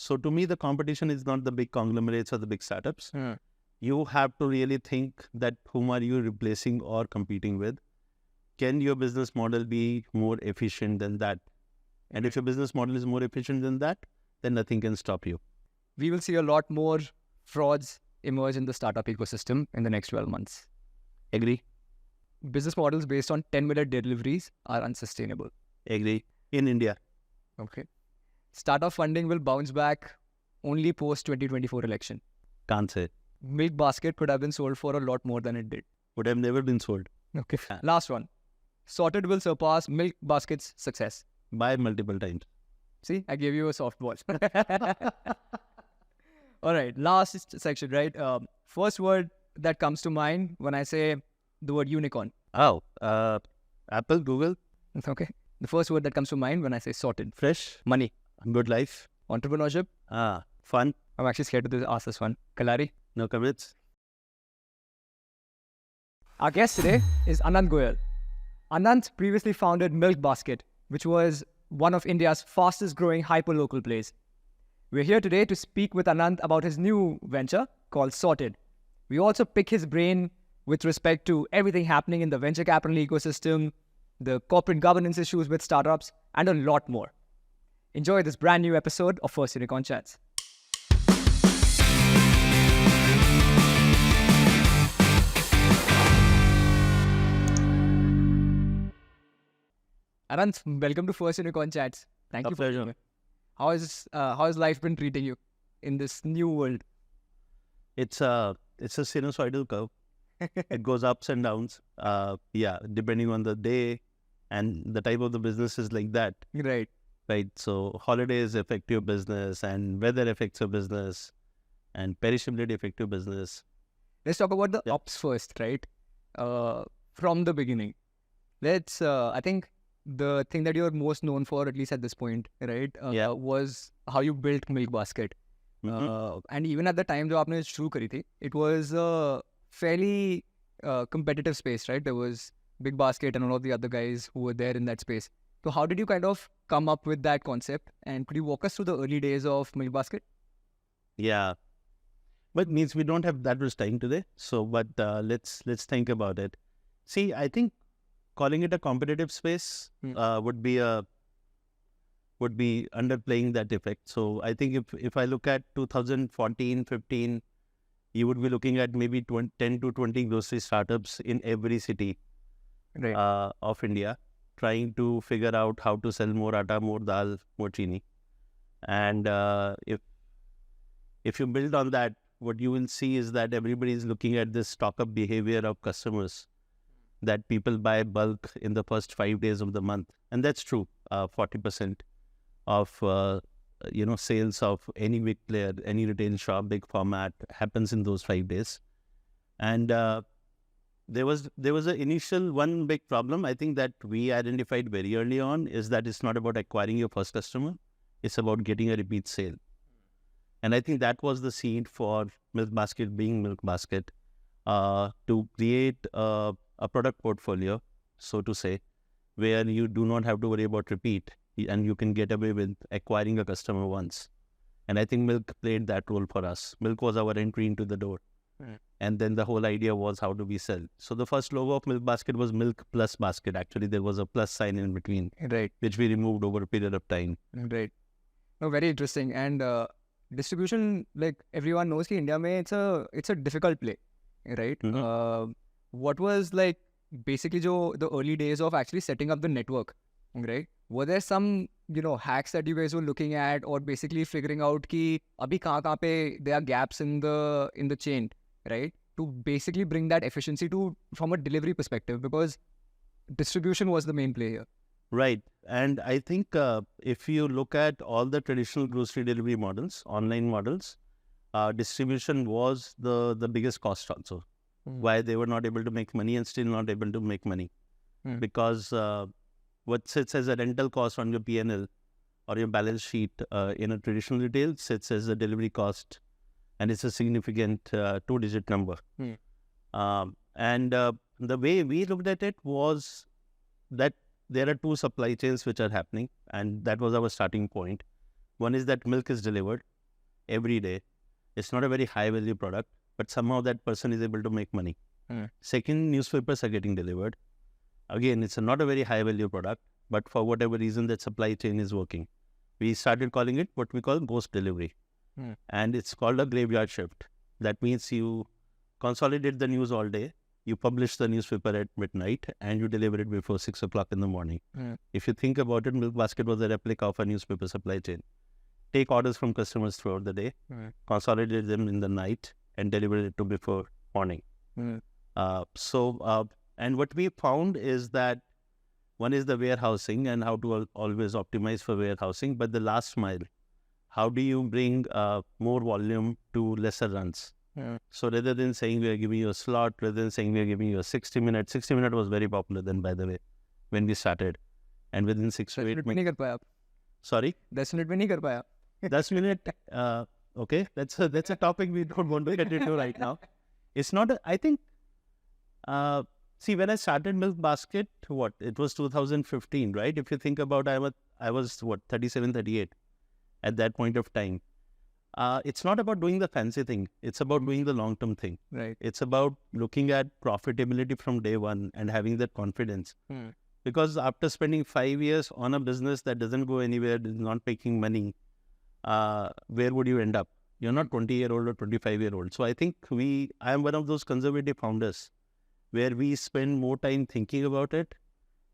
So to me, the competition is not the big conglomerates or the big startups. You have to really think that whom are you replacing or competing with? Can your business model be more efficient than that? And if your business model is more efficient than that, then nothing can stop you. We will see a lot more frauds emerge in the startup ecosystem in the next 12 months. Agree? Business models based on 10-minute deliveries are unsustainable. Agree. In India. Okay. Startup funding will bounce back only post 2024 election. Can't say. Milkbasket could have been sold for a lot more than it did. Would have never been sold. Okay. Last one. Sorted will surpass Milkbasket's success. By multiple times. See, I gave you a softball. All right. Last section, right? First word that comes to mind when I say the word unicorn. Oh, Apple, Google. Okay. The first word that comes to mind when I say sorted. Fresh. Money. Good life. Entrepreneurship. Fun. I'm actually scared to ask this one. Kalari. No commits. Our guest today is Anant Goel. Anant previously founded Milkbasket, which was one of India's fastest growing hyperlocal plays. We're here today to speak with Anant about his new venture called Sorted. We also pick his brain with respect to everything happening in the venture capital ecosystem, the corporate governance issues with startups, and a lot more. Enjoy this brand new episode of First Unicorn Chats. Anant, welcome to First Unicorn Chats. Thank you for being here. How has life been treating you in this new world? It's a sinusoidal curve. It goes ups and downs. Depending on the day and the type of the business is like that. Right. So holidays affect your business, and weather affects your business, and perishability affect your business. Let's talk about the ups first, right? From the beginning. I think the thing that you're most known for, at least at this point, right, was how you built Milkbasket. And even at the time जो आपने शुरू करी थी, it was a fairly competitive space, right? There was Big Basket and all of the other guys who were there in that space. So how did you kind of come up with that concept? And could you walk us through the early days of Milkbasket? Yeah. But means we don't have that much time today. So, but let's think about it. See, I think calling it a competitive space would be underplaying that effect. So I think if I look at 2014, 15, you would be looking at maybe 10 to 20 grocery startups in every city of India, trying to figure out how to sell more atta, more dal, more chini. And if you build on that, what you will see is that everybody is looking at this stock-up behavior of customers, that people buy bulk in the first 5 days of the month. And that's true. 40% of sales of any big player, any retail shop, big format happens in those 5 days. And there was an initial one big problem, I think, that we identified very early on, is that it's not about acquiring your first customer. It's about getting a repeat sale. And I think that was the seed for Milkbasket being Milkbasket, to create a product portfolio, so to say, where you do not have to worry about repeat and you can get away with acquiring a customer once. And I think Milk played that role for us. Milk was our entry into the door. And then the whole idea was, how do we sell? So the first logo of Milkbasket was Milk plus Basket. Actually, there was a plus sign in between, which we removed over a period of time. Right. No, very interesting. And distribution, like everyone knows, in India, it's a difficult play, right? What was like basically the early days of actually setting up the network, right? Were there some hacks that you guys were looking at, or basically figuring out कि अभी कहाँ पे there are gaps in the chain, right? To basically bring that efficiency from a delivery perspective, because distribution was the main play here. Right. And I think if you look at all the traditional grocery delivery models, online models, distribution was the biggest cost also. Why they were not able to make money and still not able to make money. Because what sits as a rental cost on your P&L or your balance sheet in a traditional retail sits as a delivery cost, and it's a significant 2-digit number. And the way we looked at it was that there are two supply chains which are happening, and that was our starting point. One is that milk is delivered, every day. It's not a very high value product, but somehow that person is able to make money. Second, newspapers are getting delivered. Again, it's not a very high value product, but for whatever reason that supply chain is working. We started calling it what we call ghost delivery. And it's called a graveyard shift. That means you consolidate the news all day, you publish the newspaper at midnight, and you deliver it before 6 o'clock in the morning. If you think about it, Milkbasket was a replica of a newspaper supply chain. Take orders from customers throughout the day, consolidate them in the night, and deliver it to before morning. And what we found is that one is the warehousing and how to always optimize for warehousing, but the last mile, how do you bring more volume to lesser runs? So rather than saying we are giving you a slot, rather than saying we are giving you a 60 minute was very popular then, by the way, when we started. And within 6 to 8 minutes. Sorry? 10 minute में नहीं कर पाया. 10 minute, okay, that's a topic we don't want to get into right now. It's not, I think, see, when I started Milkbasket, it was 2015, right? If you think about, I was 37, 38 at that point of time. It's not about doing the fancy thing. It's about doing the long-term thing. Right. It's about looking at profitability from day one and having that confidence. Because after spending 5 years on a business that doesn't go anywhere, is not making money, where would you end up? You're not 20-year-old or 25-year-old. So I think I am one of those conservative founders where we spend more time thinking about it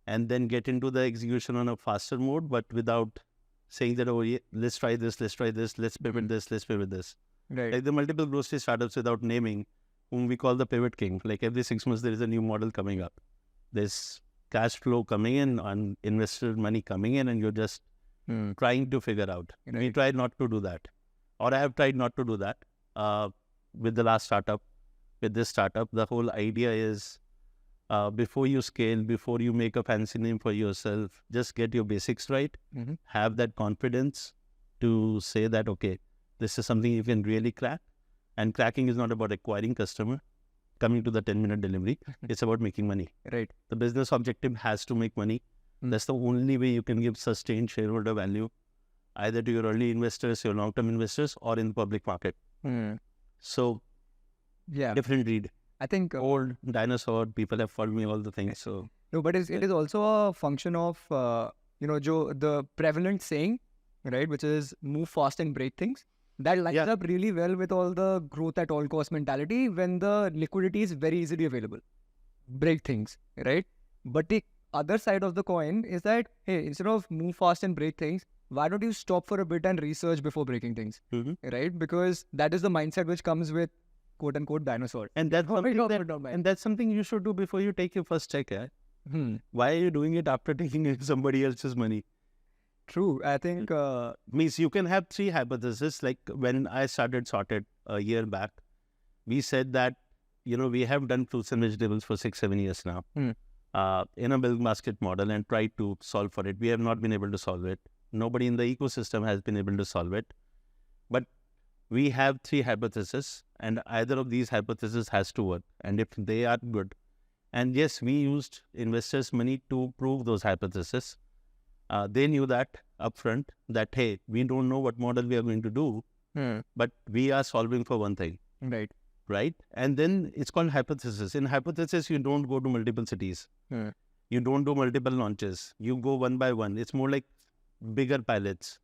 and then get into the execution on a faster mode, but without saying that, oh, yeah, let's try this, let's pivot this, let's pivot this. Right. Like the multiple grocery startups without naming, whom we call the pivot king. Like every 6 months, there is a new model coming up. There's cash flow coming in and investor money coming in, and you're just trying to figure out. Right. We tried not to do that. Or I have tried not to do that with the last startup. With this startup, the whole idea is before you scale, before you make a fancy name for yourself, just get your basics right. Have that confidence to say that, okay, this is something you can really crack. And cracking is not about acquiring customer, coming to the 10-minute delivery. It's about making money. Right. The business objective has to make money. That's the only way you can give sustained shareholder value, either to your early investors, your long-term investors, or in the public market. So, yeah, different read. I think Old dinosaur, people have called me all the things. So no, but it is also a function of the prevalent saying, right, which is move fast and break things. That lines up really well with all the growth at all cost mentality when the liquidity is very easily available. Break things, right? But the other side of the coin is that, hey, instead of move fast and break things, why don't you stop for a bit and research before breaking things, right? Because that is the mindset which comes with quote unquote dinosaur. And that's something you should do before you take your first check. Why are you doing it after taking somebody else's money? True. I think means you can have 3 hypotheses. Like when I started Sorted a year back, we said that, we have done fruits and vegetables for 6-7 years now in a Milkbasket model and tried to solve for it. We have not been able to solve it. Nobody in the ecosystem has been able to solve it. But we have 3 hypotheses, and either of these hypotheses has to work. And if they are good, and yes, we used investors' money to prove those hypotheses. They knew that upfront that, hey, we don't know what model we are going to do, but we are solving for one thing. Right? And then it's called hypothesis. In hypothesis, you don't go to multiple cities. You don't do multiple launches. You go one by one. It's more like bigger pilots.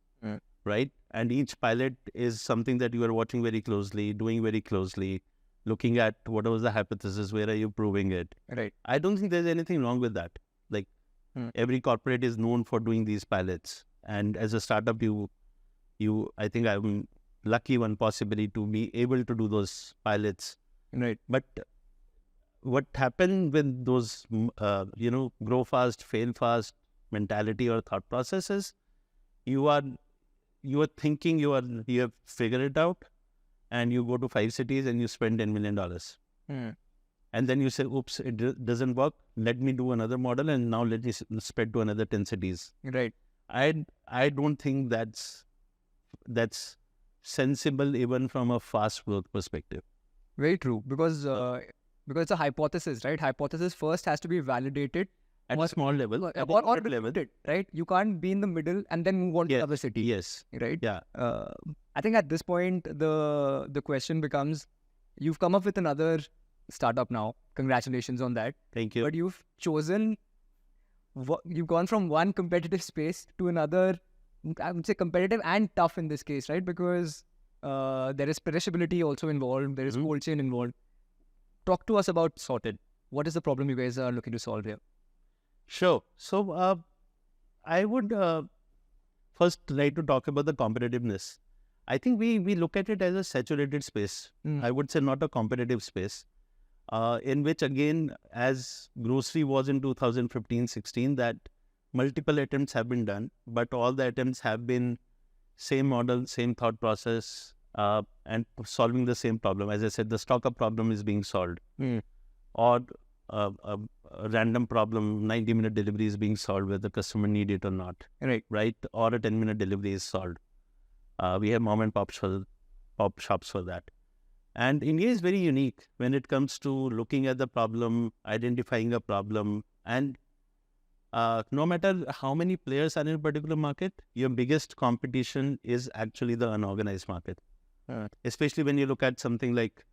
Right? And each pilot is something that you are watching very closely, doing very closely, looking at what was the hypothesis, where are you proving it. Right. I don't think there's anything wrong with that. Like every corporate is known for doing these pilots. And as a startup, I think I'm lucky one possibly to be able to do those pilots. Right. But what happened with those, grow fast, fail fast mentality or thought processes, you are thinking you have figured it out, and you go to 5 cities and you spend $10 million. And then you say, oops, it doesn't work. Let me do another model, and now let me spread to another 10 cities. Right. I don't think that's sensible even from a fast growth perspective. Very true. Because it's a hypothesis, right? Hypothesis first has to be validated at a small level, or level, right? You can't be in the middle and then move on to other city. Yes. Right. Yeah. I think at this point, the question becomes, you've come up with another startup now. Congratulations on that. Thank you. But you've chosen, you've gone from one competitive space to another, I would say competitive and tough in this case, right? Because there is perishability also involved. There is cold chain involved. Talk to us about Sorted. What is the problem you guys are looking to solve here? Sure. So I would first like to talk about the competitiveness. I think we look at it as a saturated space. I would say not a competitive space. In which again, as grocery was in 2015-16, that multiple attempts have been done, but all the attempts have been same model, same thought process, and solving the same problem. As I said, the stock-up problem is being solved. Or a random problem, 90-minute delivery is being solved whether the customer need it or not. Right? Or a 10-minute delivery is solved. We have mom and pop shops for that. And India is very unique when it comes to looking at the problem, identifying a problem, and no matter how many players are in a particular market, your biggest competition is actually the unorganized market. Especially when you look at something like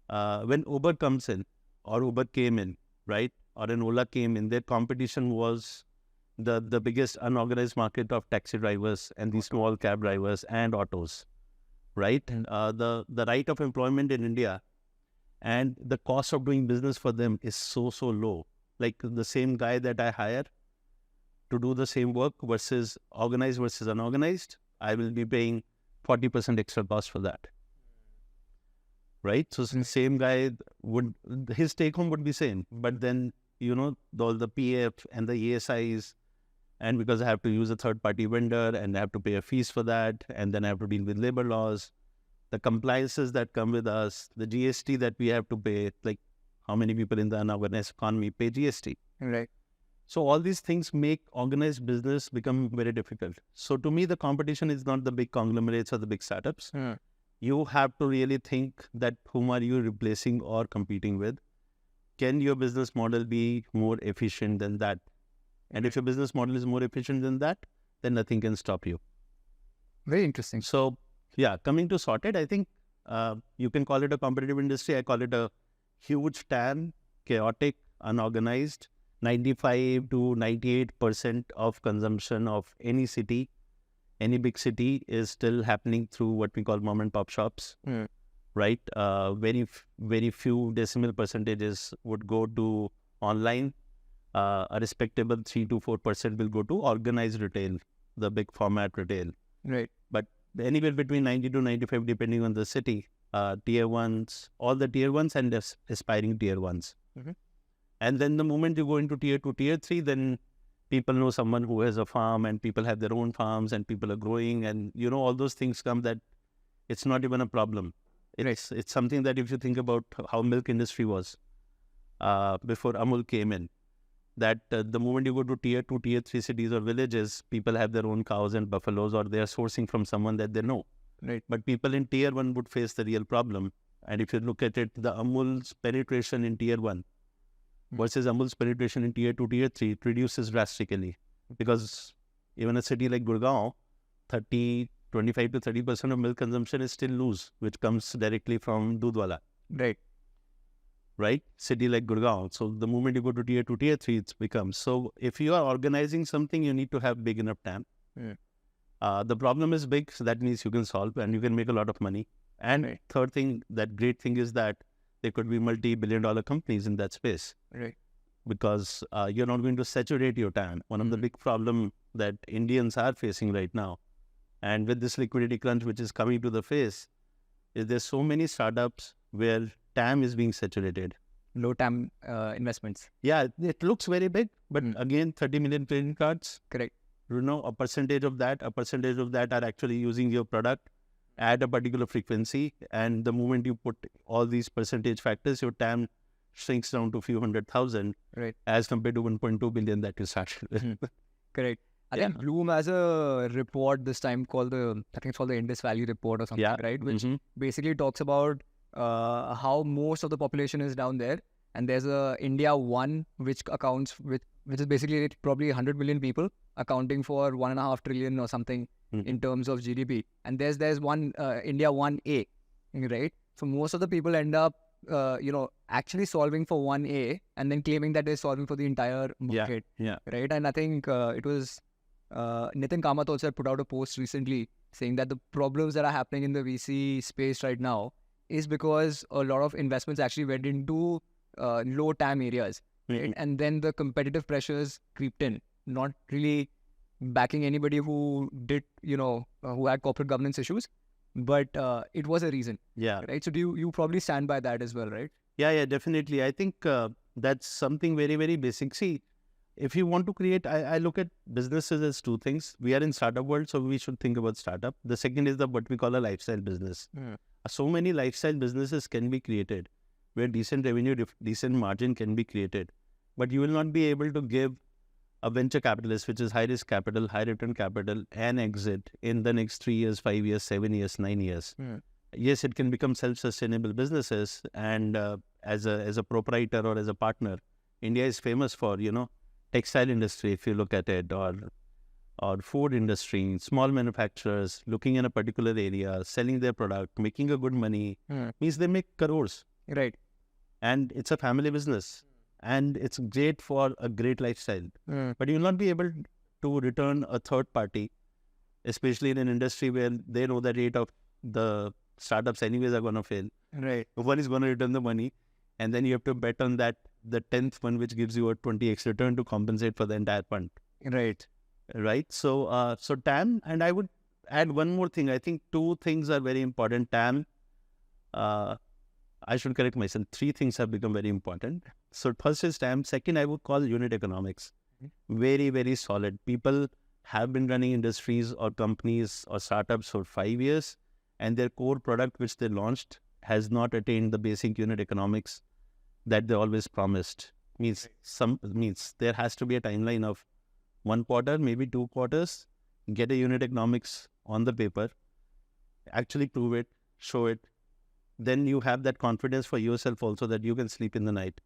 when Uber comes in, or Uber came in, right? Or an Ola came in, their competition was the biggest unorganized market of taxi drivers and these small cab drivers and autos, right? The right of employment in India and the cost of doing business for them is so low. Like the same guy that I hire to do the same work versus organized versus unorganized, I will be paying 40% extra cost for that. Right? So the same guy his take home would be same, but then, all the PF and the ESIs, and because I have to use a third party vendor and I have to pay a fees for that, and then I have to deal with labor laws, the compliances that come with us, the GST that we have to pay, like how many people in the unorganized economy pay GST. Right. So all these things make organized business become very difficult. So to me, the competition is not the big conglomerates or the big startups. You have to really think that whom are you replacing or competing with? Can your business model be more efficient than that? And if your business model is more efficient than that, then nothing can stop you. Very interesting. So yeah, coming to Sorted, I think you can call it a competitive industry. I call it a huge TAM, chaotic, unorganized. 95 to 98% of consumption of any city, any big city, is still happening through what we call mom and pop shops, right? Very few decimal percentages would go to online. A respectable 3 to 4% will go to organized retail, the big format retail. Right. But anywhere between 90 to 95, depending on the city, tier ones, all the tier ones and aspiring tier ones. And then the moment you go into tier 2, tier 3, then people know someone who has a farm and people have their own farms and people are growing and, all those things come that it's not even a problem. It's something that if you think about how milk industry was before Amul came in, that the moment you go to tier 2, tier 3 cities or villages, people have their own cows and buffaloes or they are sourcing from someone that they know. Right. But people in tier 1 would face the real problem. And if you look at it, the Amul's penetration in tier 1 versus Amul's penetration in tier 2, tier 3, it reduces drastically. Because even a city like Gurgaon, 25 to 30% of milk consumption is still loose, which comes directly from Dudwala. Right? City like Gurgaon. So the moment you go to tier 2, tier 3, it becomes. So if you are organizing something, you need to have big enough TAM. The problem is big, so that means you can solve and you can make a lot of money. And third thing, that great thing is that there could be multi-billion-dollar companies in that space. Right. Because you're not going to saturate your TAM. One of the big problem that Indians are facing right now, and with this liquidity crunch which is coming to the face, is there's so many startups where TAM is being saturated. Low TAM investments. Yeah, it looks very big, but again, 30 million credit cards. Correct. A percentage of that are actually using your product at a particular frequency. And the moment you put all these percentage factors, your TAM shrinks down to a few 100,000 as compared to 1.2 billion that you started with. Correct. I think Bloom has a report this time called the Indus Valley Report or something, right? Which basically talks about how most of the population is down there. And there's a India 1, which is basically probably 100 million people, accounting for 1.5 trillion or something in terms of GDP, and there's one India 1A, right? So most of the people end up actually solving for 1A and then claiming that they're solving for the entire market, right? And I think it was Nitin Kamath also had put out a post recently saying that the problems that are happening in the VC space right now is because a lot of investments actually went into low TAM areas, right? And then the competitive pressures creeped in, not really backing anybody who did, who had corporate governance issues, but it was a reason. Right. So do you probably stand by that as well, right? Yeah, definitely. I think that's something very, very basic. See, if you want to create, I look at businesses as two things. We are in startup world, so we should think about startup. The second is what we call a lifestyle business. So many lifestyle businesses can be created where decent revenue, decent margin can be created, but you will not be able to give a venture capitalist, which is high risk capital, high return capital, an exit in the next 3 years, 5 years, 7 years, 9 years. Yes, it can become self-sustainable businesses, and as a proprietor or as a partner, India is famous for textile industry, if you look at it, or food industry, small manufacturers looking in a particular area, selling their product, making a good money, means they make crores, right? And it's a family business. And it's great for a great lifestyle. But you will not be able to return a third party, especially in an industry where they know the rate of the startups anyways are going to fail. Right. One is going to return the money, and then you have to bet on that, the 10th one, which gives you a 20x return to compensate for the entire fund. Right. So TAM, and I would add one more thing. I think two things are very important. TAM, I should correct myself. Three things have become very important. So first is TAM. Second, I would call unit economics. Very, very solid. People have been running industries or companies or startups for 5 years, and their core product which they launched has not attained the basic unit economics that they always promised. Means there has to be a timeline of 1 quarter, maybe 2 quarters, get a unit economics on the paper, actually prove it, show it. Then you have that confidence for yourself also that you can sleep in the night,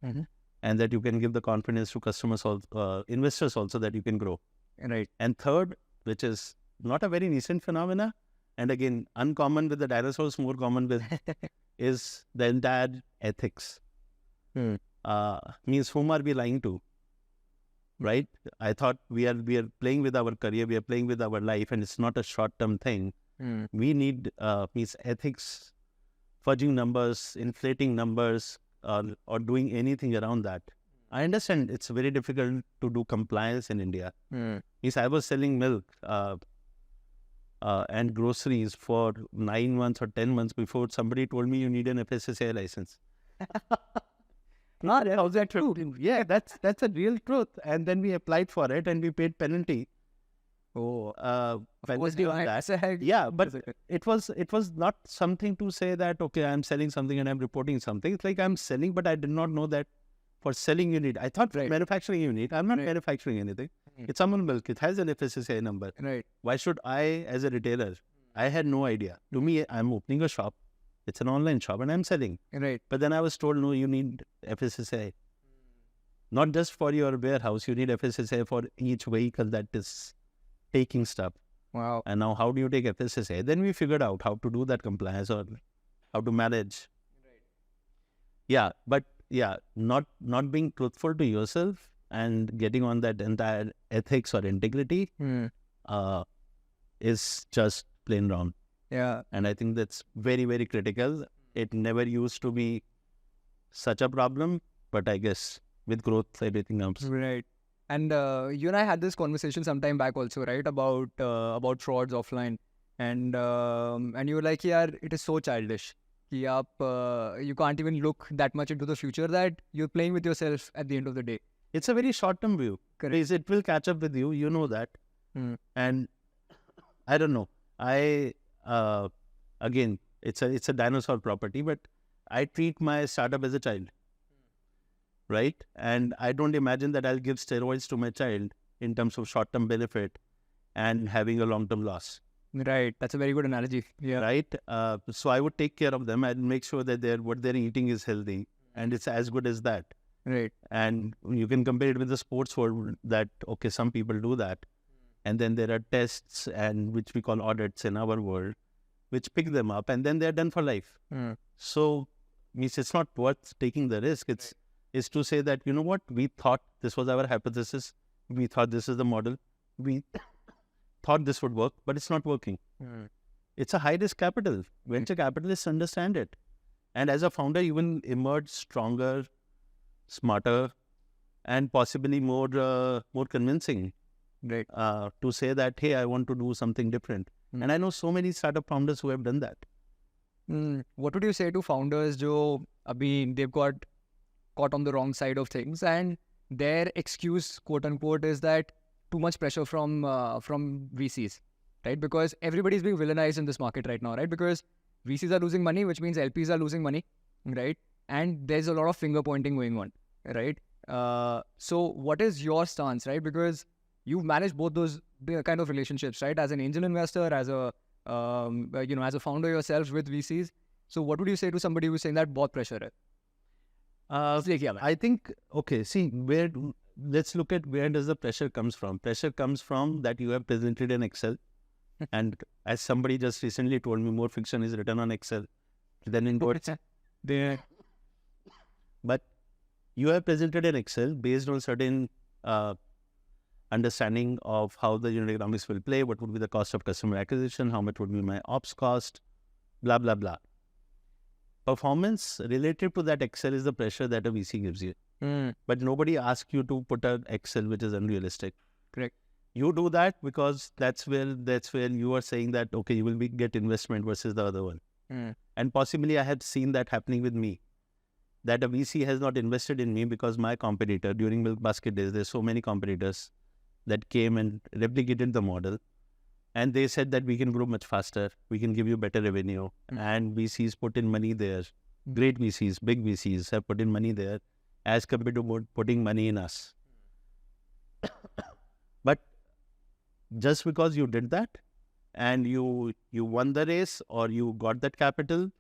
and that you can give the confidence to customers, investors also, that you can grow. Right. And third, which is not a very recent phenomena, and again, uncommon with the dinosaurs, more common with, is the entire ethics. Means whom are we lying to? Right? I thought we are playing with our career, we are playing with our life, and it's not a short-term thing. We need means ethics, fudging numbers, inflating numbers, or doing anything around that. I understand it's very difficult to do compliance in India. Means I was selling milk and groceries for 9 months or 10 months before somebody told me you need an FSSAI license. How's that true? Yeah, that's a real truth. And then we applied for it and we paid penalty. Of course, yeah, but it was not something to say that, okay, I'm selling something and I'm reporting something. It's like I'm selling, but I did not know that for selling you need. I thought for manufacturing you need. I'm not manufacturing anything. It's Amul milk. It has an FSSAI number. Right. Why should I, as a retailer, I had no idea. To me, I'm opening a shop. It's an online shop and I'm selling. Right. But then I was told, no, you need FSSAI. Not just for your warehouse. You need FSSAI for each vehicle that is taking stuff. Wow. And now how do you take FSSAI? Then we figured out how to do that compliance or how to manage. Right. Yeah, but not being truthful to yourself and getting on that entire ethics or integrity is just plain wrong. Yeah. And I think that's very, very critical. It never used to be such a problem, but I guess with growth, everything comes. Right. And you and I had this conversation some time back also, right? About frauds offline. And you were like, yeah, it is so childish. You can't even look that much into the future, that you're playing with yourself at the end of the day. It's a very short-term view. Correct. It will catch up with you. You know that. And I don't know. Again, it's a dinosaur property, but I treat my startup as a child. Right? And I don't imagine that I'll give steroids to my child in terms of short-term benefit and having a long-term loss. Right. That's a very good analogy. Yeah. Right? So I would take care of them and make sure that what they're eating is healthy and it's as good as that. Right. And you can compare it with the sports world that, okay, some people do that. and then there are tests and which we call audits in our world, which pick them up, and then they're done for life. So means it's not worth taking the risk. It's to say that, you know what, we thought this was our hypothesis, we thought this is the model, we thought this would work, but it's not working. It's a high risk capital. Venture capitalists understand it, and as a founder, you will emerge stronger, smarter, and possibly more convincing. Right. To say that, hey, I want to do something different. And I know so many startup founders who have done that. What would you say to founders जो अभी they've got caught on the wrong side of things and their excuse, quote unquote, is that too much pressure from VCs, right? Because everybody's being villainized in this market right now, right? Because VCs are losing money, which means LPs are losing money, right? And there's a lot of finger pointing going on, right? So what is your stance, right? Because you've managed both those kind of relationships, right? As an angel investor, as a as a founder yourself with VCs. So what would you say to somebody who's saying that बहुत pressure है? I think, okay, see, let's look at where does the pressure comes from. Pressure comes from that you have presented in Excel. And as somebody just recently told me, more fiction is written on Excel than in words. But you have presented in Excel based on certain understanding of how the unit economics will play, what would be the cost of customer acquisition, how much would be my ops cost, blah, blah, blah. Performance related to that Excel is the pressure that a VC gives you. But nobody asks you to put an Excel which is unrealistic. Correct. You do that because that's where you are saying that, okay, you will get investment versus the other one. And possibly I have seen that happening with me. That a VC has not invested in me because my competitor during Milkbasket days, there's so many competitors that came and replicated the model. And they said that we can grow much faster, we can give you better revenue. And VCs put in money there. Great VCs, big VCs have put in money there as compared to putting money in us. But just because you did that and you won the race or you got that capital,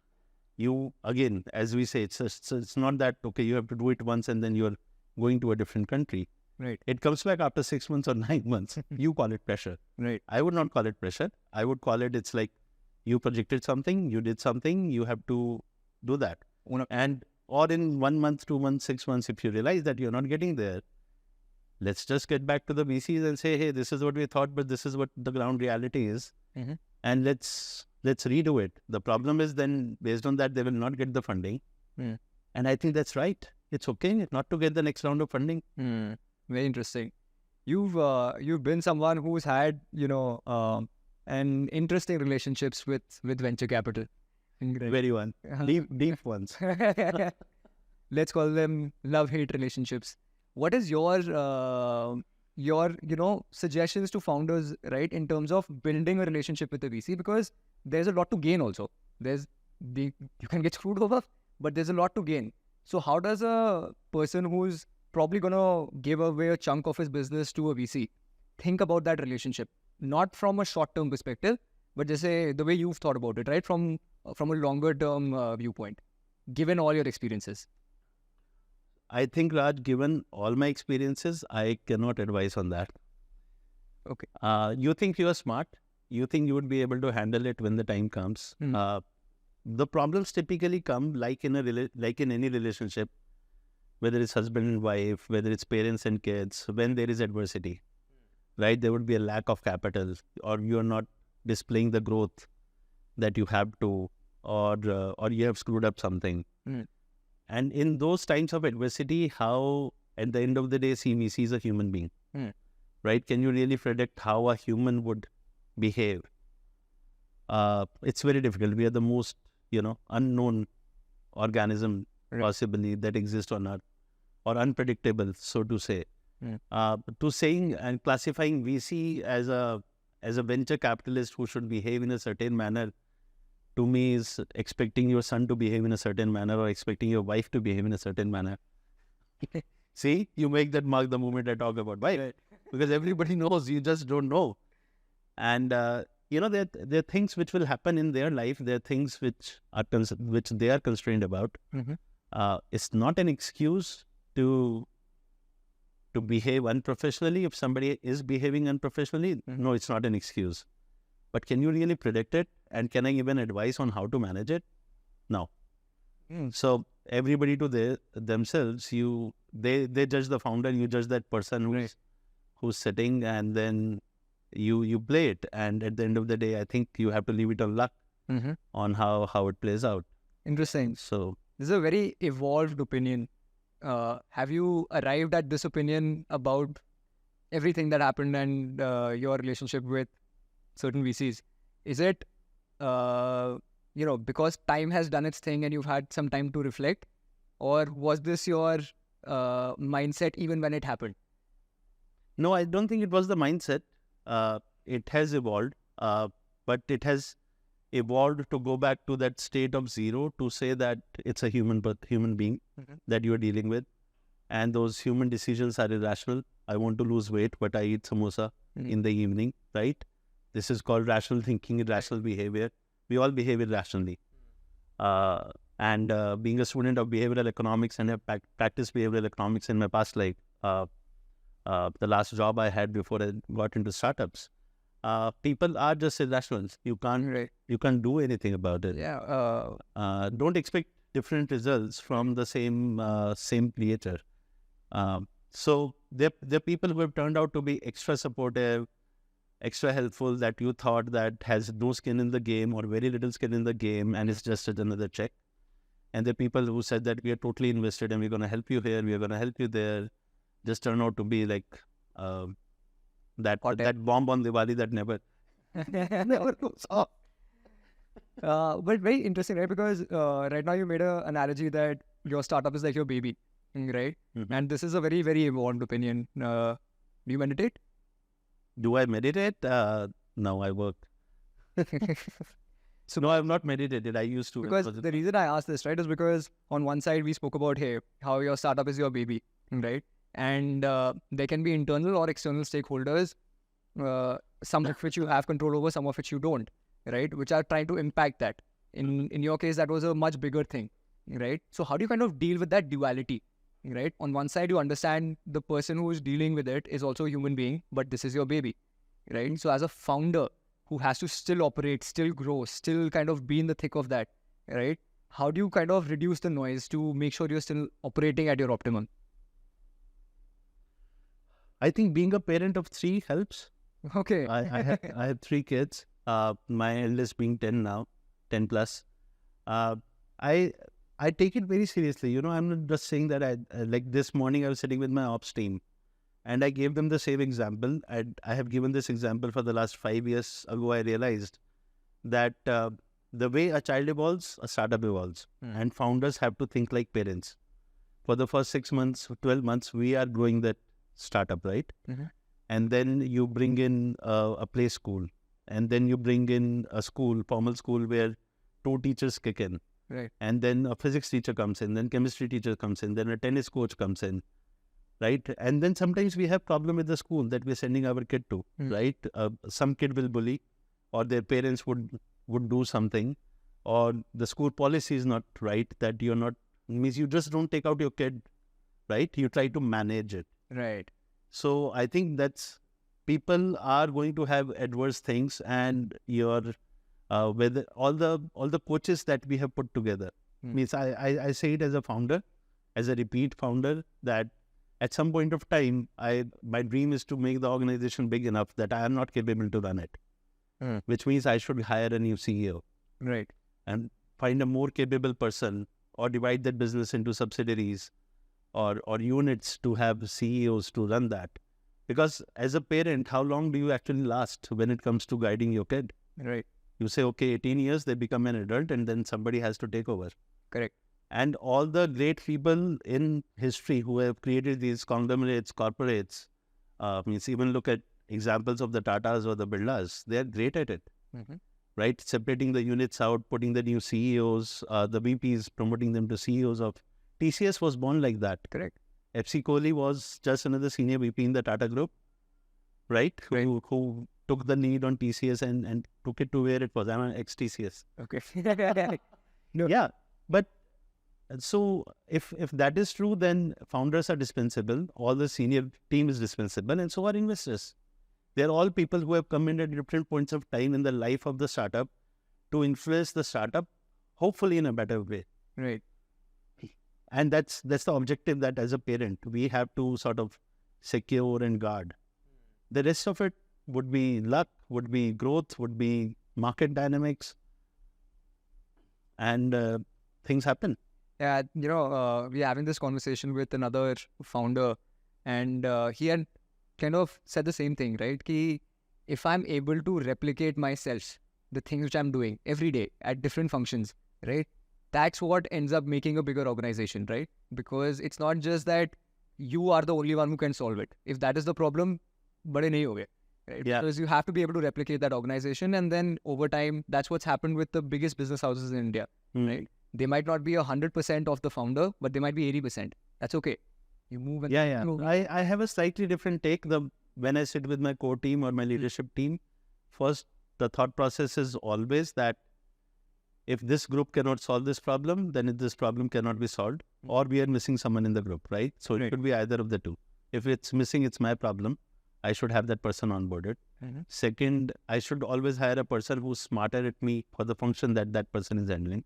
you, again, as we say, it's not that, okay, you have to do it once and then you're going to a different country. Right. It comes back after 6 months or 9 months. You call it pressure. Right. I would not call it pressure. I would call it, it's like you projected something, you did something, you have to do that. And or in 1 month, 2 months, 6 months, if you realize that you're not getting there, let's just get back to the VCs and say, hey, this is what we thought, but this is what the ground reality is. And let's redo it. The problem is then, based on that, they will not get the funding. And I think that's right. It's okay not to get the next round of funding. Very interesting. You've been someone who's had, an interesting relationships with venture capital. Very one. Deep ones. Let's call them love-hate relationships. What is your suggestions to founders, right, in terms of building a relationship with a VC? Because there's a lot to gain also. You can get screwed over, but there's a lot to gain. So how does a person who's probably going to give away a chunk of his business to a VC think about that relationship? Not from a short-term perspective, but just say the way you've thought about it, right? From a longer-term viewpoint, given all your experiences. I think, Raj, given all my experiences, I cannot advise on that. Okay. You think you are smart. You think you would be able to handle it when the time comes. The problems typically come like in any relationship, whether it's husband and wife, whether it's parents and kids, when there is adversity, right? There would be a lack of capital, or you're not displaying the growth that you have to, or you have screwed up something. And in those times of adversity, how at the end of the day, CVC is a human being, right? Can you really predict how a human would behave? It's very difficult. We are the most, unknown organism possibly that exists on Earth, or unpredictable, so to say. To saying and classifying VC as a venture capitalist who should behave in a certain manner, to me, is expecting your son to behave in a certain manner or expecting your wife to behave in a certain manner. See, you make that mark the moment I talk about wife, right? Because everybody knows, you just don't know. And there are things which will happen in their life. There are things which they are constrained about. It's not an excuse to to behave unprofessionally. If somebody is behaving unprofessionally, no, it's not an excuse. But can you really predict it? And can I give an advice on how to manage it? No. So everybody to themselves, they judge the founder, you judge that person who's sitting, and then you play it. And at the end of the day, I think you have to leave it on luck on how it plays out. Interesting. So this is a very evolved opinion. Have you arrived at this opinion about everything that happened and your relationship with certain VCs? Is it, because time has done its thing and you've had some time to reflect? Or was this your mindset even when it happened? No, I don't think it was the mindset. It has evolved, but it has evolved to go back to that state of zero, to say that it's a human being that you're dealing with, and those human decisions are irrational. I want to lose weight, but I eat samosa in the evening, right? This is called rational thinking, irrational behavior. We all behave irrationally. And being a student of behavioral economics and have practiced behavioral economics in my past life, the last job I had before I got into startups, people are just irrational. You can't do anything about it. Don't expect different results from the same creator. So they're people who have turned out to be extra supportive, extra helpful, that you thought that has no skin in the game or very little skin in the game, and it's just another check. And the people who said that we are totally invested and we're going to help you here, we're going to help you there, just turn out to be like that bomb on Diwali that never goes off. But very interesting, right? Because right now you made an analogy that your startup is like your baby, right? And this is a very, very evolved opinion. Do you meditate? Do I meditate? No, I work. So no, I've not meditated. I used to. Because the reason I asked this, right, is because on one side we spoke about, hey, how your startup is your baby, right? And there can be internal or external stakeholders, some of which you have control over, some of which you don't, right? Which are trying to impact that. In your case, that was a much bigger thing, right? So how do you kind of deal with that duality, right? On one side, you understand the person who is dealing with it is also a human being, but this is your baby, right? So as a founder who has to still operate, still grow, still kind of be in the thick of that, right? How do you kind of reduce the noise to make sure you're still operating at your optimum? I think being a parent of 3 helps. Okay. I have 3 kids. My eldest being 10 now, 10 plus. I take it very seriously. I'm not just saying that like this morning I was sitting with my ops team and I gave them the same example. I have given this example for the last 5 years ago. I realized that the way a child evolves, a startup evolves. And founders have to think like parents. For the first 6 months, 12 months, we are growing that startup, right? And then you bring in a play school. And then you bring in a school, formal school, where 2 teachers kick in. Right. And then a physics teacher comes in, then chemistry teacher comes in, then a tennis coach comes in, right? And then sometimes we have problem with the school that we're sending our kid to, right? Some kid will bully, or their parents would do something, or the school policy is not right, that you're not, means you just don't take out your kid, right? You try to manage it. Right. So I think that's, people are going to have adverse things, and your with all the coaches that we have put together. Means I say it as a founder, as a repeat founder, that at some point of time, my dream is to make the organization big enough that I am not capable to run it. Which means I should hire a new CEO. Right. And find a more capable person, or divide that business into subsidiaries or units to have CEOs to run that. Because as a parent, how long do you actually last when it comes to guiding your kid? Right. You say, okay, 18 years, they become an adult, and then somebody has to take over. Correct. And all the great people in history who have created these conglomerates, corporates, means even look at examples of the Tatas or the Birlas, they are great at it, right? Separating the units out, putting the new CEOs, the VPs, promoting them to CEOs of TCS was born like that. Correct. FC Kohli was just another senior VP in the Tata Group, right? Who took the lead on TCS and took it to where it was. I'm an ex-TCS. Okay. No. Yeah, but And so if that is true, then founders are dispensable, all the senior team is dispensable, and so are investors. They're all people who have come in at different points of time in the life of the startup to influence the startup, hopefully in a better way. Right. And that's the objective, that as a parent, we have to sort of secure and guard. The rest of it would be luck, would be growth, would be market dynamics, and things happen. Yeah, we're having this conversation with another founder, and he had kind of said the same thing, right? Ki if I'm able to replicate myself, the things which I'm doing every day at different functions, right? That's what ends up making a bigger organization, right? Because it's not just that you are the only one who can solve it. If that is the problem, bade nahi hoge, right? Yeah. Because you have to be able to replicate that organization, and then over time, that's what's happened with the biggest business houses in India, right? They might not be 100% of the founder, but they might be 80%. That's okay. You move and move. I have a slightly different take. When I sit with my core team or my leadership team, first, the thought process is always that if this group cannot solve this problem, then this problem cannot be solved, or we are missing someone in the group, right? So it could be either of the two. If it's missing, it's my problem. I should have that person onboarded. Second, I should always hire a person who's smarter at me for the function that person is handling.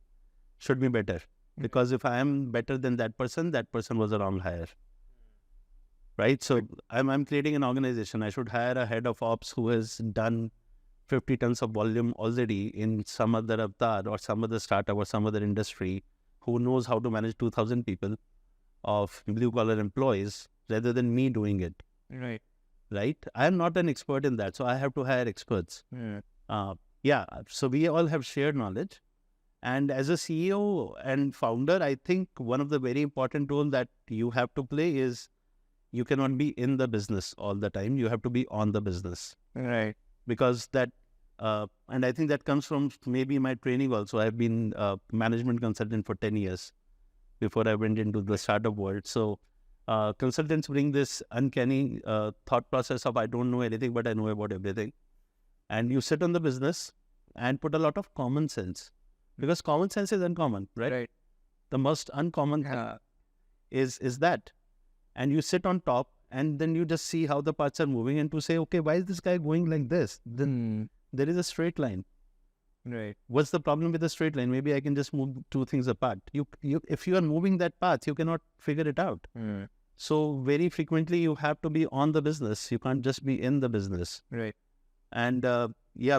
Should be better. Because if I am better than that person was a wrong hire. Right? So I'm creating an organization. I should hire a head of ops who has done 50 tons of volume already in some other avatar or some other startup or some other industry, who knows how to manage 2,000 people of blue-collar employees rather than me doing it. Right? I am not an expert in that, so I have to hire experts. So we all have shared knowledge. And as a CEO and founder, I think one of the very important roles that you have to play is you cannot be in the business all the time. You have to be on the business. Right. Because and I think that comes from maybe my training also. I've been a management consultant for 10 years before I went into the startup world. So consultants bring this uncanny thought process of I don't know anything, but I know about everything. And you sit on the business and put a lot of common sense. Because common sense is uncommon, right? The most uncommon thing is that. And you sit on top and then you just see how the parts are moving and to say, okay, why is this guy going like this? Then there is a straight line. Right. What's the problem with the straight line? Maybe I can just move two things apart. If you are moving that path, you cannot figure it out. So very frequently you have to be on the business. You can't just be in the business. Right. And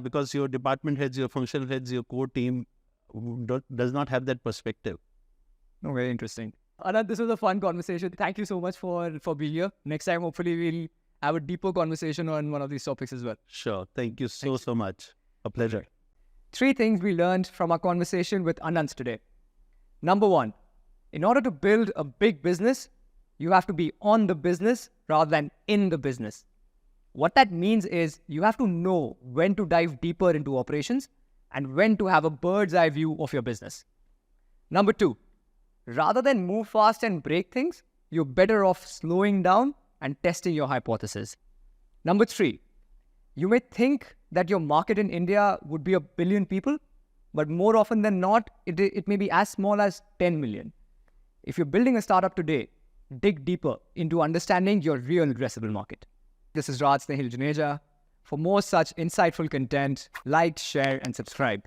because your department heads, your functional heads, your core team does not have that perspective. No, very interesting. Anant, this was a fun conversation. Thank you so much for being here. Next time, hopefully, we'll have a deeper conversation on one of these topics as well. Sure. Thank you so much. A pleasure. 3 things we learned from our conversation with Anant today. Number 1, in order to build a big business, you have to be on the business rather than in the business. What that means is you have to know when to dive deeper into operations and when to have a bird's eye view of your business. Number 2, rather than move fast and break things, you're better off slowing down and testing your hypothesis. Number 3, you may think that your market in India would be 1 billion people, but more often than not, it may be as small as 10 million. If you're building a startup today, dig deeper into understanding your real addressable market. This is Raj Snehil Juneja. For more such insightful content, like, share, and subscribe.